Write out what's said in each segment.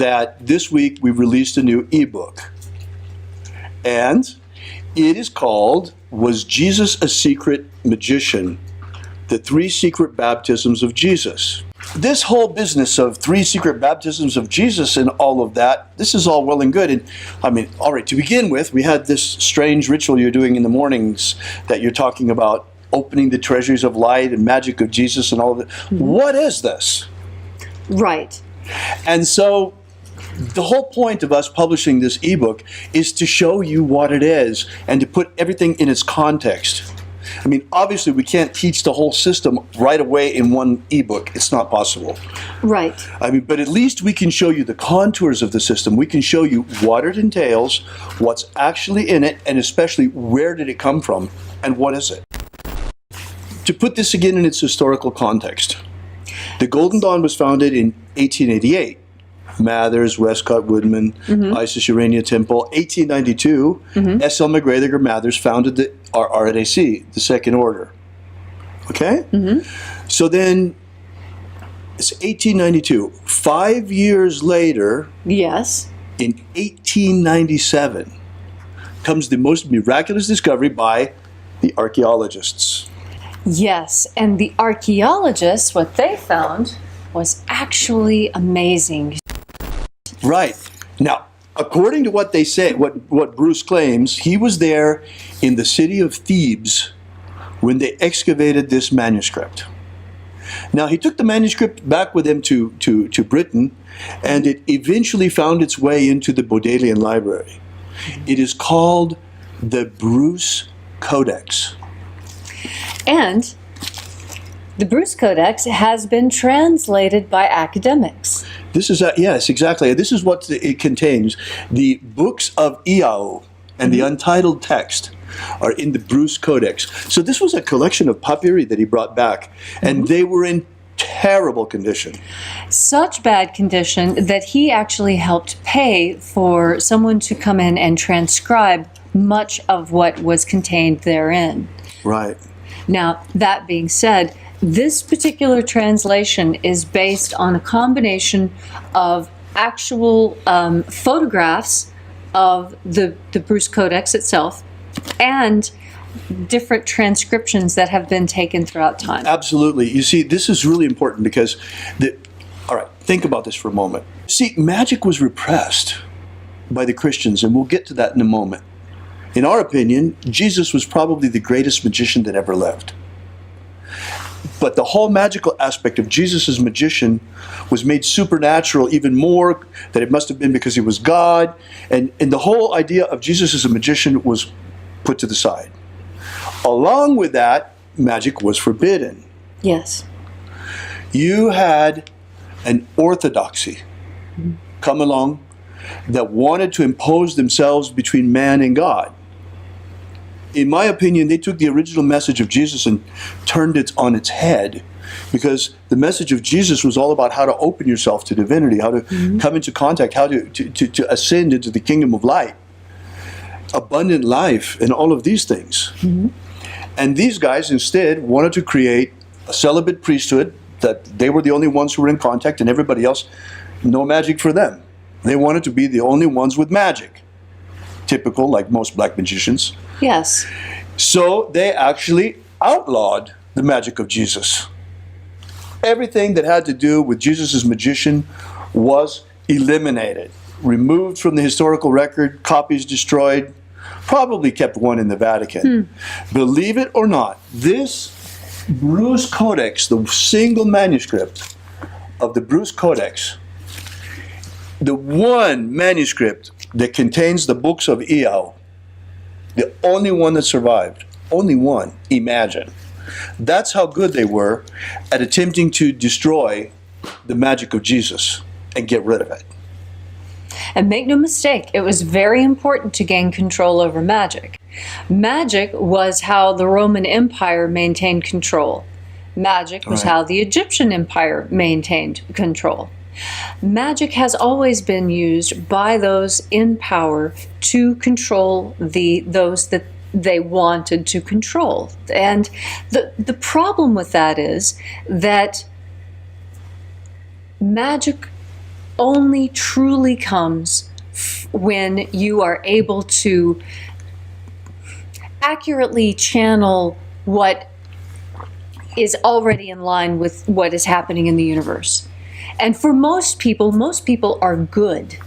that this week we've released a new ebook. And it is called, Was Jesus a Secret Magician? The 3 Secret Baptisms of Jesus. This whole business of 3 secret baptisms of Jesus and all of that, this is all well and good. And I mean, all right, to begin with, we had this strange ritual you're doing in the mornings that you're talking about opening the treasuries of light and magic of Jesus and all of it. Mm-hmm. What is this? Right. And so the whole point of us publishing this ebook is to show you what it is and to put everything in its context. I mean, obviously, we can't teach the whole system right away in one ebook. It's not possible. Right. I mean, but at least we can show you the contours of the system. We can show you what it entails, what's actually in it, and especially where did it come from and what is it. To put this again in its historical context, the Golden Dawn was founded in 1888. Mathers, Westcott, Woodman, Isis Urania Temple. 1892, S.L. McGregor Mathers founded the RNAC, the Second Order. Okay? So then, it's 1892. 5 years later, yes, in 1897, comes the most miraculous discovery by the archaeologists. Yes, and the archaeologists, what they found was actually amazing. Right. Now, according to what they say, what Bruce claims, he was there in the city of Thebes when they excavated this manuscript. Now, he took the manuscript back with him to Britain, and it eventually found its way into the Bodleian Library. It is called the Bruce Codex. And the Bruce Codex has been translated by academics. This is, yes, exactly. This is what it contains. The books of Iao and the untitled text are in the Bruce Codex. So this was a collection of papyri that he brought back, and they were in terrible condition. Such bad condition that he actually helped pay for someone to come in and transcribe much of what was contained therein. Right. Now, that being said, this particular translation is based on a combination of actual photographs of the Bruce Codex itself and different transcriptions that have been taken throughout time. Absolutely. You see, this is really important because, all right, think about this for a moment. See, magic was repressed by the Christians, and we'll get to that in a moment. In our opinion, Jesus was probably the greatest magician that ever lived. But the whole magical aspect of Jesus' magician was made supernatural even more, that it must have been because he was God. And the whole idea of Jesus as a magician was put to the side. Along with that, magic was forbidden. Yes. You had an orthodoxy come along that wanted to impose themselves between man and God. In my opinion, they took the original message of Jesus and turned it on its head, because the message of Jesus was all about how to open yourself to divinity, how to come into contact, how to ascend into the kingdom of light, abundant life, and all of these things. And these guys instead wanted to create a celibate priesthood, that they were the only ones who were in contact, and everybody else, no magic for them. They wanted to be the only ones with magic. Typical, like most black magicians. Yes. So they actually outlawed the magic of Jesus. Everything that had to do with Jesus' magician was eliminated, removed from the historical record, copies destroyed, probably kept one in the Vatican. Believe it or not, this Bruce Codex, the single manuscript of the Bruce Codex, the one manuscript that contains the books of Iao, the only one that survived, only one, imagine. That's how good they were at attempting to destroy the magic of Jesus and get rid of it. And make no mistake, it was very important to gain control over magic. Magic was how the Roman Empire maintained control. Magic was how the Egyptian Empire maintained control. Magic has always been used by those in power to control those that they wanted to control. And the problem with that is that magic only truly comes when you are able to accurately channel what is already in line with what is happening in the universe. And for most people are good.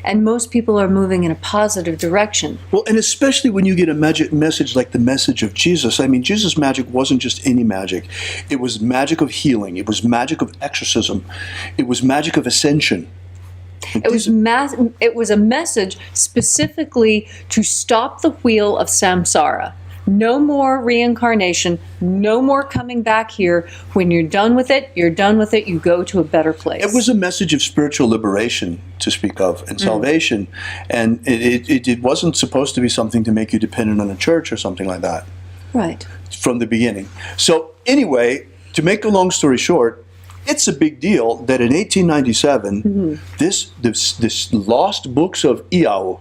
And most people are moving in a positive direction. Well, and especially when you get a magic message like the message of Jesus. I mean, Jesus' magic wasn't just any magic. It was magic of healing. It was magic of exorcism. It was magic of ascension. It was a message specifically to stop the wheel of samsara. No more reincarnation, no more coming back here. When you're done with it, you're done with it, you go to a better place. It was a message of spiritual liberation, to speak of, and salvation. And it wasn't supposed to be something to make you dependent on a church or something like that. Right. From the beginning. So anyway, to make a long story short, it's a big deal that in 1897, this lost books of Iao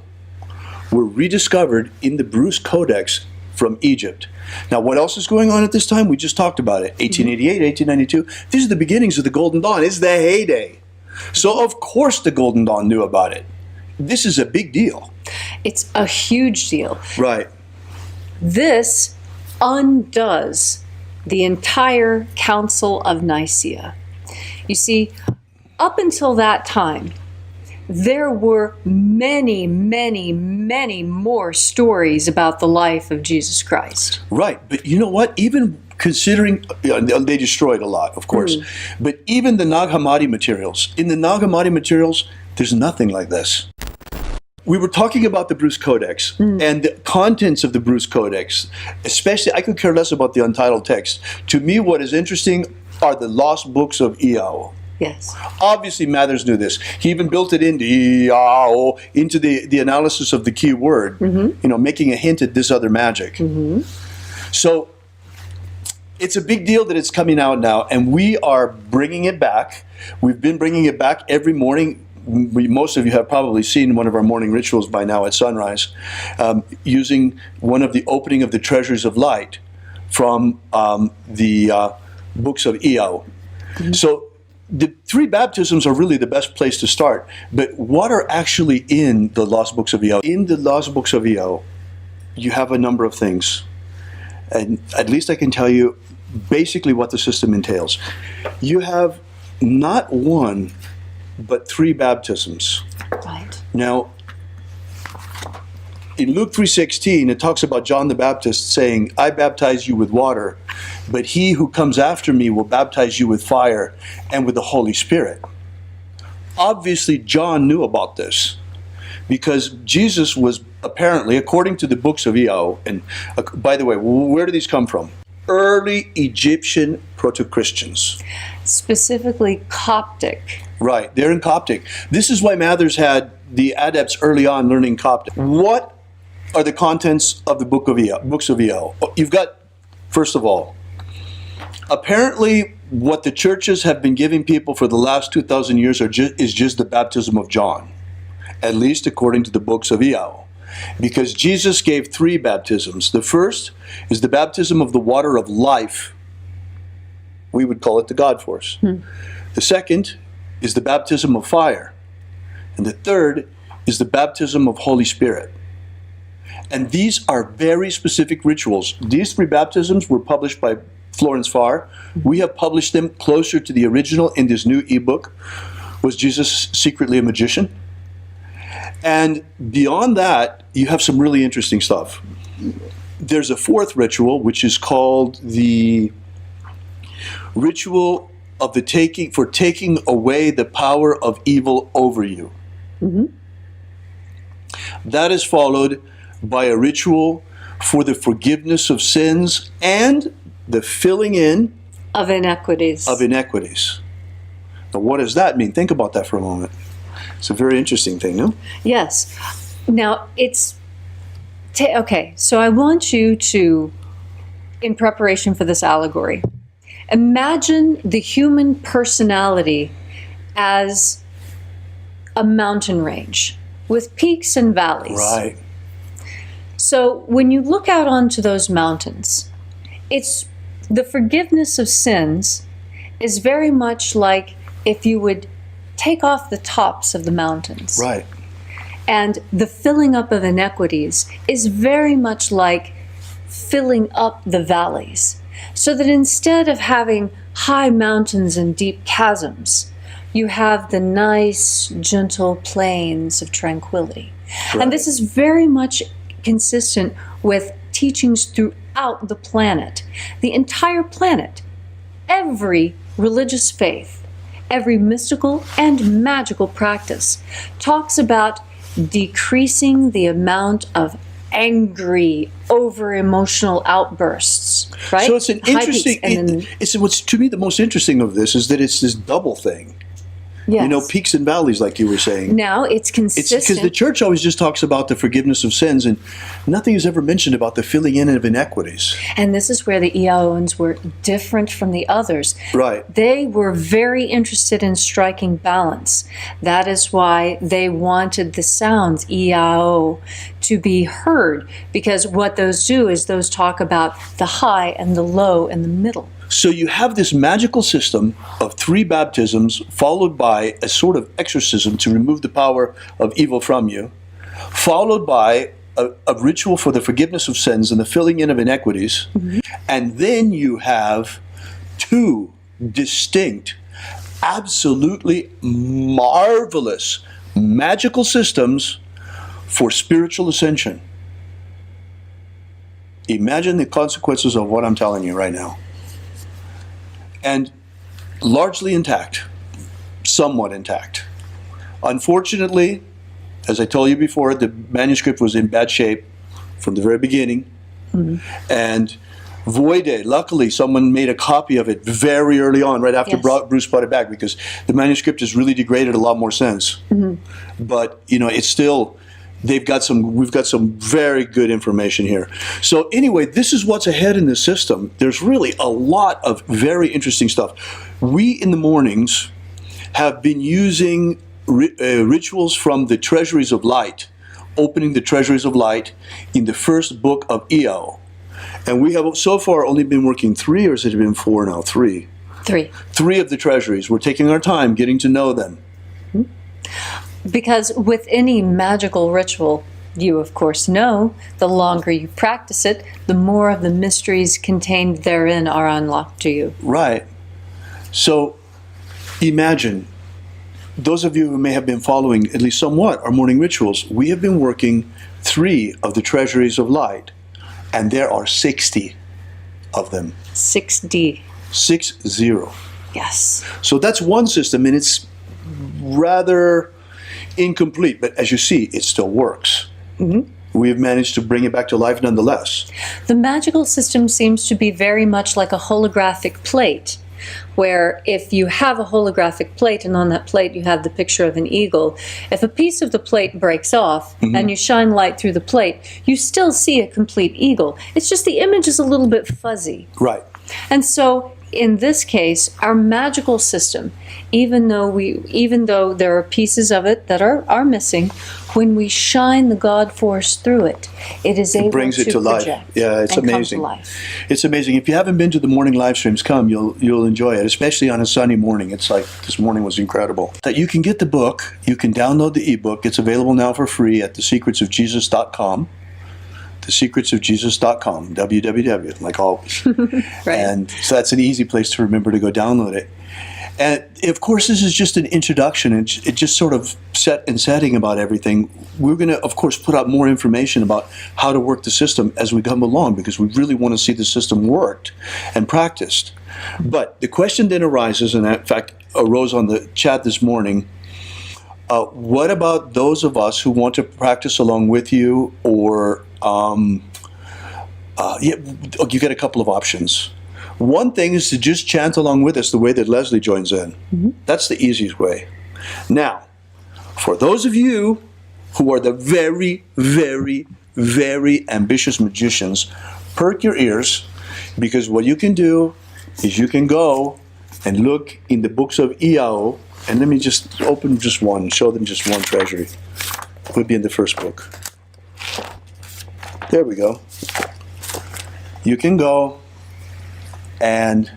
were rediscovered in the Bruce Codex from Egypt. Now, what else is going on at this time? We just talked about it. 1888, 1892. These are the beginnings of the Golden Dawn. It's the heyday. So, of course, the Golden Dawn knew about it. This is a big deal. It's a huge deal. Right. This undoes the entire Council of Nicaea. You see, up until that time, there were many, many, many more stories about the life of Jesus Christ. Right. But you know what? Even considering, they destroyed a lot, of course, but even the Nag Hammadi materials, in the Nag Hammadi materials, there's nothing like this. We were talking about the Bruce Codex and the contents of the Bruce Codex, especially, I could care less about the untitled text. To me, what is interesting are the lost books of Iao. Yes. Obviously, Mathers knew this. He even built it into Iao, into the analysis of the key word, making a hint at this other magic. So it's a big deal that it's coming out now, and we are bringing it back. We've been bringing it back every morning. Most of you have probably seen one of our morning rituals by now at sunrise, using one of the opening of the treasures of light from the books of Iao. So the three baptisms are really the best place to start. But what are actually in the lost books of Iao? In the lost books of Iao, you have a number of things. And at least I can tell you basically what the system entails. You have not one, but three baptisms. Right. Now, in Luke 3:16, it talks about John the Baptist saying, I baptize you with water, but he who comes after me will baptize you with fire and with the Holy Spirit. Obviously, John knew about this because Jesus was apparently, according to the books of Iao, and by the way, where do these come from? Early Egyptian proto-Christians. Specifically Coptic. Right, they're in Coptic. This is why Mathers had the adepts early on learning Coptic. What are the contents of the books of Iao? You've got, first of all, apparently what the churches have been giving people for the last 2,000 years is just the baptism of John, at least according to the books of Iao. Because Jesus gave three baptisms. The first is the baptism of the water of life. We would call it the God force. The second is the baptism of fire. And the third is the baptism of Holy Spirit. And these are very specific rituals. These three baptisms were published by Florence Farr. We have published them closer to the original in this new ebook. Was Jesus secretly a magician? And beyond that, you have some really interesting stuff. There's a fourth ritual, which is called the ritual of the taking away the power of evil over you. That is followed by a ritual for the forgiveness of sins and the filling in of inequities. Now, what does that mean? Think about that for a moment. It's a very interesting thing, no? Yes. Now, it's... okay, so I want you to, in preparation for this allegory, imagine the human personality as a mountain range with peaks and valleys. Right. So when you look out onto those mountains, it's the forgiveness of sins is very much like if you would take off the tops of the mountains. Right. And the filling up of inequities is very much like filling up the valleys. So that instead of having high mountains and deep chasms, you have the nice, gentle plains of tranquility. Right. And this is very much consistent with teachings throughout the planet. The entire planet, every religious faith, every mystical and magical practice talks about decreasing the amount of angry, over-emotional outbursts, right? So it's an High interesting, peaks, and then, it's what's to me the most interesting of this is that it's this double thing. yes. You know, peaks and valleys, like you were saying. Now it's It's consistent. because the church always just talks about the forgiveness of sins, and nothing is ever mentioned about the filling in of inequities. And this is where the Iaoans were different from the others. Right. They were very interested in striking balance. That is why they wanted the sounds, Iao, to be heard, because what those do is those talk about the high and the low and the middle. So you have this magical system of 3 baptisms followed by a sort of exorcism to remove the power of evil from you, followed by a ritual for the forgiveness of sins and the filling in of inequities. Mm-hmm. And then you have 2 distinct, absolutely marvelous magical systems for spiritual ascension. Imagine the consequences of what I'm telling you right now. And largely intact, somewhat intact. Unfortunately, as I told you before, the manuscript was in bad shape from the very beginning. Mm-hmm. And voide, luckily someone made a copy of it very early on, right after Yes. Bruce brought it back, because the manuscript has really degraded a lot more sense. Mm-hmm. But, you know, it's still... we've got some very good information here. So anyway, this is what's ahead in the system. There's really a lot of very interesting stuff. We in the mornings have been using rituals from the Treasuries of Light, opening the Treasuries of Light in the first book of Eo. And we have so far only been working 3, or has it been 4 now? 3. 3. 3 of the Treasuries. We're taking our time getting to know them. Because with any magical ritual, you of course know, the longer you practice it, the more of the mysteries contained therein are unlocked to you. Right. So imagine, those of you who may have been following at least somewhat our morning rituals, we have been working 3 of the Treasuries of Light, and there are 60 of them. 6D. 6-0. Yes. So that's one system, and it's rather incomplete, but as you see, it still works. Mm-hmm. We have managed to bring it back to life nonetheless. The magical system seems to be very much like a holographic plate, where if you have a holographic plate and on that plate you have the picture of an eagle, if a piece of the plate breaks off mm-hmm. and you shine light through the plate, you still see a complete eagle. It's just the image is a little bit fuzzy. Right. And so in this case, our magical system, even though there are pieces of it that are missing, when we shine the God force through it, it is able brings it to life. Yeah, it's amazing. Come to life. It's amazing. If you haven't been to the morning live streams, come. You'll enjoy it, especially on a sunny morning. It's like this morning was incredible. That you can get the book, you can download the ebook. It's available now for free at thesecretsofjesus.com. thesecretsofjesus.com, www, like always. Right. And so that's an easy place to remember to go download it. And of course, this is just an introduction. It just sort of setting about everything. We're going to, of course, put out more information about how to work the system as we come along, because we really want to see the system worked and practiced. But the question then arises, and in fact arose on the chat this morning, what about those of us who want to practice along with you, or you get a couple of options. One thing is to just chant along with us the way that Leslie joins in. Mm-hmm. That's the easiest way. Now, for those of you who are the very, very, very ambitious magicians, perk your ears, because what you can do is you can go and look in the books of Iao, and let me just open just one, show them just one treasury. It would be in the first book. There we go. You can go and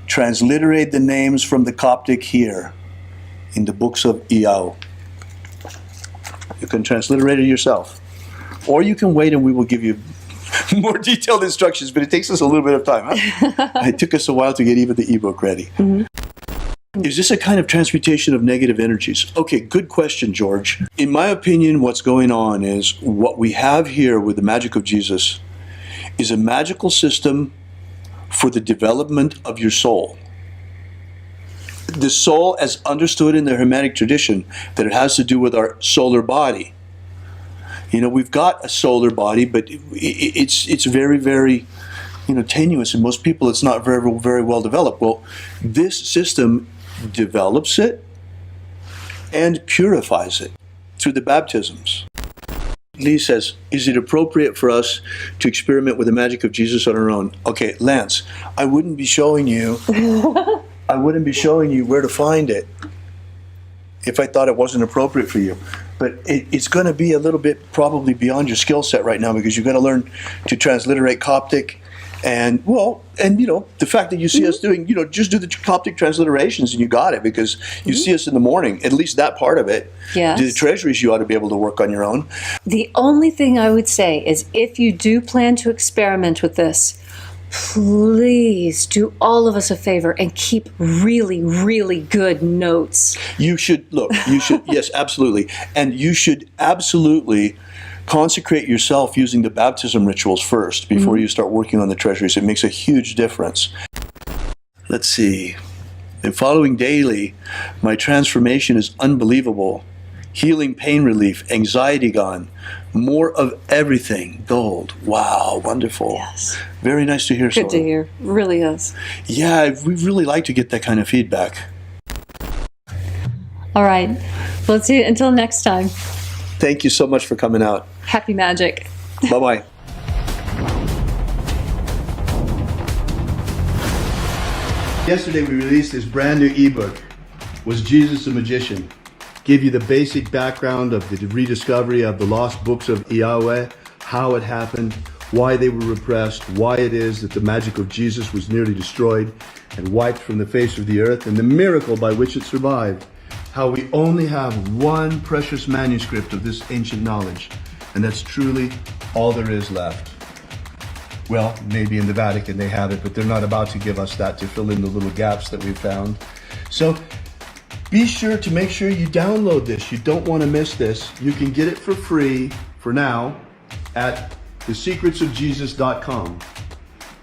transliterate the names from the Coptic here in the books of Iao. You can transliterate it yourself. Or you can wait and we will give you more detailed instructions, but it takes us a little bit of time. Huh? It took us a while to get even the ebook ready. Mm-hmm. Is this a kind of transmutation of negative energies? Okay, good question, George. In my opinion, what's going on is what we have here with the Magick of Jesus is a magical system for the development of your soul. The soul, as understood in the Hermetic tradition, that it has to do with our solar body. You know, we've got a solar body, but it's very, very, tenuous. And most people, it's not very, very well developed. Well, this system develops it and purifies it through the baptisms. Lee says, is it appropriate for us to experiment with the Magick of Jesus on our own? Okay, Lance, I wouldn't be showing you where to find it if I thought it wasn't appropriate for you. But it's going to be a little bit probably beyond your skill set right now, because you've got to learn to transliterate Coptic. And the fact that you see us doing, just do the Coptic transliterations and you got it, because you see us in the morning, at least that part of it. Yes. The treasuries you ought to be able to work on your own. The only thing I would say is, if you do plan to experiment with this, please do all of us a favor and keep really, really good notes. You should, yes, absolutely. And you should absolutely consecrate yourself using the baptism rituals first before you start working on the treasuries. It makes a huge difference. Let's see. In following daily, my transformation is unbelievable. Healing, pain relief, anxiety gone, more of everything, gold. Wow, wonderful. Yes. Very nice to hear. Good to hear. Really is. Yeah, we really like to get that kind of feedback. All right. Let's see. Until next time. Thank you so much for coming out. Happy magic. Bye-bye. Yesterday we released this brand new ebook, Was Jesus a Magician? Give you the basic background of the rediscovery of the lost books of Yahweh, how it happened, why they were repressed, why it is that the Magick of Jesus was nearly destroyed and wiped from the face of the earth, and the miracle by which it survived. How we only have one precious manuscript of this ancient knowledge, and that's truly all there is left. Well, maybe in the Vatican they have it, but they're not about to give us that to fill in the little gaps that we've found. So be sure to make sure you download this. You don't want to miss this. You can get it for free for now at thesecretsofjesus.com.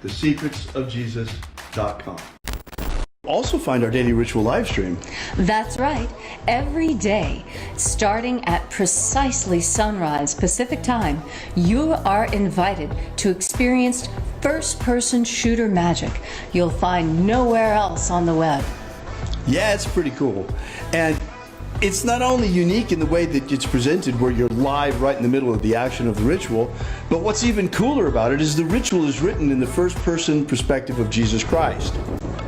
Thesecretsofjesus.com. Also find our daily ritual live stream. That's right. Every day, starting at precisely sunrise Pacific time, you are invited to experience first-person shooter magic you'll find nowhere else on the web. Yeah, it's pretty cool. And it's not only unique in the way that it's presented, where you're live right in the middle of the action of the ritual, but what's even cooler about it is the ritual is written in the first-person perspective of Jesus Christ.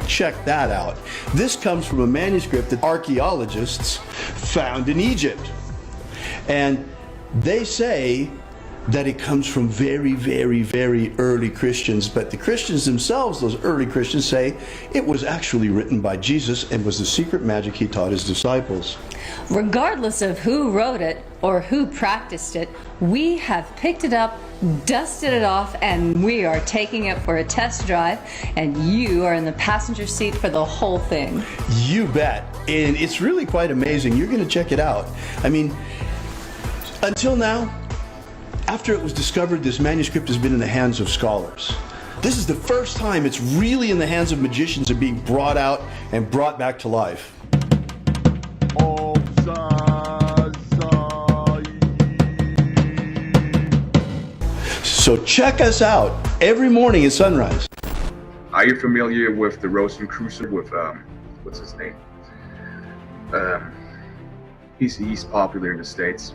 Check that out. This comes from a manuscript that archaeologists found in Egypt. And they say that it comes from very, very, very early Christians, but the Christians themselves, those early Christians, say it was actually written by Jesus and was the secret magic he taught his disciples. Regardless of who wrote it or who practiced it, we have picked it up, dusted it off, and we are taking it for a test drive, and you are in the passenger seat for the whole thing. You bet. And it's really quite amazing. You're going to check it out. I mean, until now, after it was discovered, this manuscript has been in the hands of scholars. This is the first time it's really in the hands of magicians and being brought out and brought back to life. So check us out every morning at sunrise. Are you familiar with the Rosicrucian with what's his name? He's popular in the States.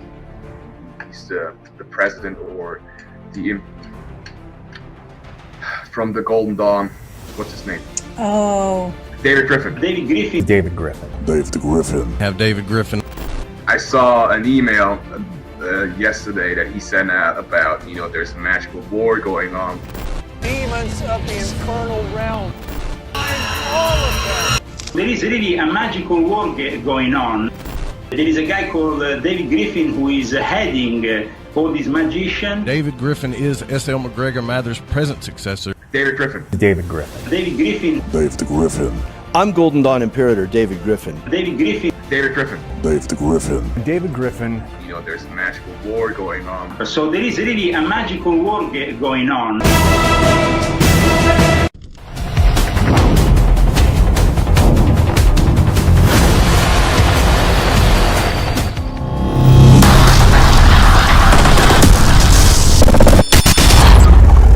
He's the president or the from the Golden Dawn. What's his name? Oh. David Griffin. David Griffin. David Griffin. David Griffin. Have David Griffin. I saw an email yesterday that he sent out about, there's a magical war going on. Demons of the infernal realm. I'm all of them. There is really a magical war going on. There is a guy called David Griffin who is heading all these magicians. David Griffin is S.L. McGregor Mather's present successor. David Griffin. David Griffin. David Griffin. Dave the Griffin. I'm Golden Dawn Imperator David Griffin. David Griffin. David Griffin. Dave the Griffin. David Griffin. You know, there's a magical war going on. So there is really a magical war going on.